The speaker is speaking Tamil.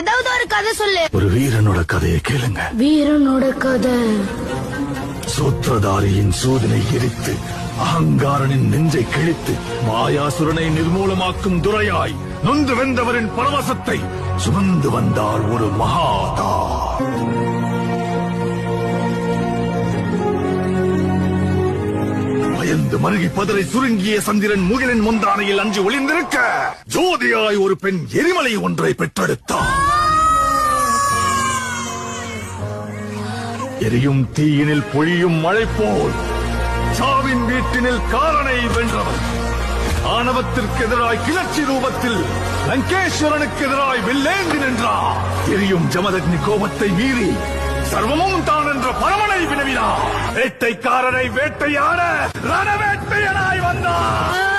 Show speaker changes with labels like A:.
A: ஏதாவது ஒரு கதை சொல்லு.
B: ஒரு வீரனோட கதையை கேளுங்க.
A: வீரனோட கதை.
B: சூத்திரதாரியின் சூதனை எரித்து அகங்காரனின் நெஞ்சை கிழித்து மாயாசுரனை நிர்மூலமாக்கும் துரையாய் நொந்து வென்றவரின் பரவசத்தை சுமந்து வந்தார் ஒரு மகாதா. பயந்து மருகி பதரை சுருங்கிய சந்திரன் முகிலின் முந்தானையில் அஞ்சு ஒளிந்திருக்க ஜோதியாய் ஒரு பெண் எரிமலை ஒன்றை பெற்றெடுத்தார். எரியும் தீயினில் பொழியும் மழை போல் சாவின் வீட்டினில் காரனை வென்றவர். ஆணவத்திற்கு எதிராய் கிளர்ச்சி ரூபத்தில் லங்கேஸ்வரனுக்கு எதிராய் வில்லேந்தி நின்றார். எரியும் ஜமதக்னி கோபத்தை மீறி சர்வமும் தான் என்ற பரமனை வினவினார். வேட்டைக்காரரை வேட்டையாட ரணவேட்டையனாய் வந்தார்.